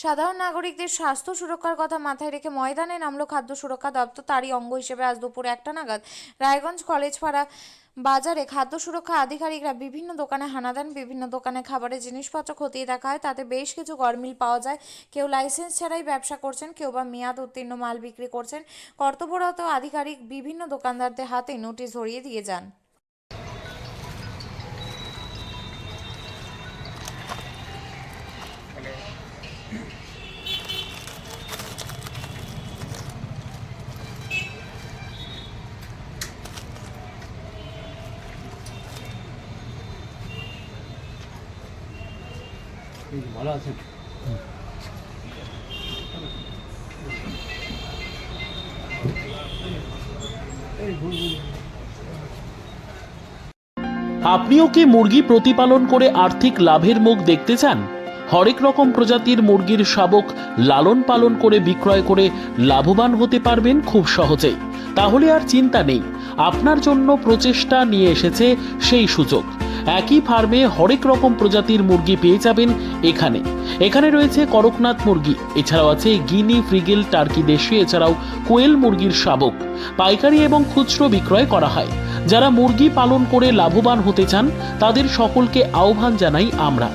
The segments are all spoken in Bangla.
সাধারণ নাগরিকদের স্বাস্থ্য সুরক্ষার কথা মাথায় রেখে ময়দানে নামলো খাদ্য সুরক্ষা দপ্তর। তারই অঙ্গ হিসেবে আজ দুপুর 1টা নাগাদ রায়গঞ্জ কলেজপাড়া বাজারে খাদ্য সুরক্ষা আধিকারিকরা বিভিন্ন দোকানে হানা দেন। বিভিন্ন দোকানে খাবারের জিনিসপত্র খতিয়ে দেখা হয়। তাতে বেশ কিছু গরমিল পাওয়া যায়। কেউ লাইসেন্স ছাড়াই ব্যবসা করছেন, কেউ বা মেয়াদ উত্তীর্ণ মাল বিক্রি করছেন। কর্তব্যরত আধিকারিক বিভিন্ন দোকানদারদের হাতে নোটিশ ধরিয়ে দিয়ে যান। ভালো আছেন? আপনিও কি মুরগি প্রতিপালন করে আর্থিক লাভের মুখ দেখতে চান? হরেক রকম প্রজাতির মুরগির শাবক লালন পালন করে বিক্রয় করে লাভবান হতে পারবেন খুব সহজেই। তাহলে আর চিন্তা নেই, আপনার জন্য প্রচেষ্টা নিয়ে এসেছে সেই সুযোগ। একই ফার্মে হরেক রকম প্রজাতির মুরগি পেয়ে যাবেন এখানে রয়েছে করকনাথ মুরগি, এছাড়াও আছে গিনি, ফ্রিগেল, টার্কি দেশি, এছাড়াও কোয়েল মুরগির শাবক পাইকারি এবং খুচরো বিক্রয় করা হয়। যারা মুরগি পালন করে লাভবান হতে চান তাদের সকলকে আহ্বান জানাই আমরা।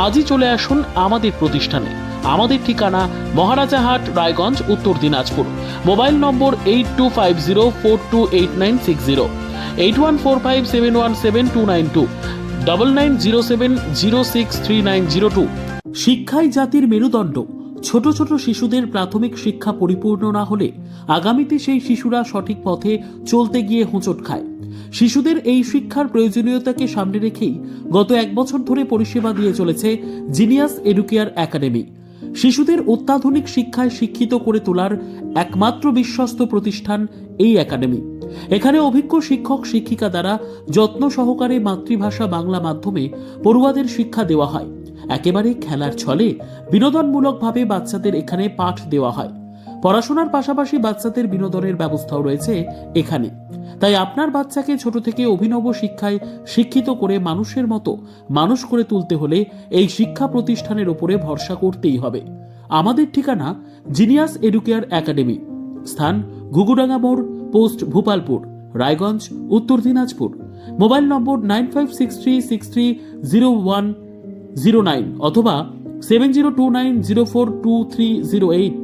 আজই চলে আসুন আমাদের প্রতিষ্ঠানে। আমাদের ঠিকানা মহারাজাহাট, রায়গঞ্জ, উত্তর দিনাজপুর। মোবাইল নম্বর 8250428960, 8145717292, 9907063902। শিক্ষাই জাতির মেরুদণ্ড। ছোট ছোট শিশুদের প্রাথমিক শিক্ষা পরিপূর্ণ না হলে আগামীতে সেই শিশুরা সঠিক পথে চলতে গিয়ে হোঁচট খায়। শিশুদের এই শিক্ষার প্রয়োজনীয়তাকে সামনে রেখেই গত 1 বছর ধরে পরিষেবা দিয়ে চলেছে জিনিয়াস এডুকেয়ার একাডেমি। শিশুদের অত্যাধুনিক শিক্ষায় শিক্ষিত করে তোলার একমাত্র বিশ্বস্ত প্রতিষ্ঠান এই একাডেমি। এখানে অভিজ্ঞ শিক্ষক শিক্ষিকা দ্বারা যত্ন সহকারে মাতৃভাষা বাংলা মাধ্যমে পড়ুয়াদের শিক্ষা দেওয়া হয়। একেবারে খেলার ছলে বিনোদনমূলকভাবে বাচ্চাদের এখানে পাঠ দেওয়া হয়। পড়াশোনার পাশাপাশি বাচ্চাদের বিনোদনের ব্যবস্থাও রয়েছে এখানে। তাই আপনার বাচ্চাকে ছোট থেকে অভিনব শিক্ষায় শিক্ষিত করে মানুষের মতো মানুষ করে তুলতে হলে এই শিক্ষা প্রতিষ্ঠানের উপরে ভরসা করতেই হবে। আমাদের ঠিকানা জিনিয়াস এডুকেয়ার একাডেমি, স্থান ঘুঘুডাঙ্গা মোড়, পোস্ট ভূপালপুর, রায়গঞ্জ, উত্তর দিনাজপুর। মোবাইল নম্বর 9563630109 অথবা 7029042308।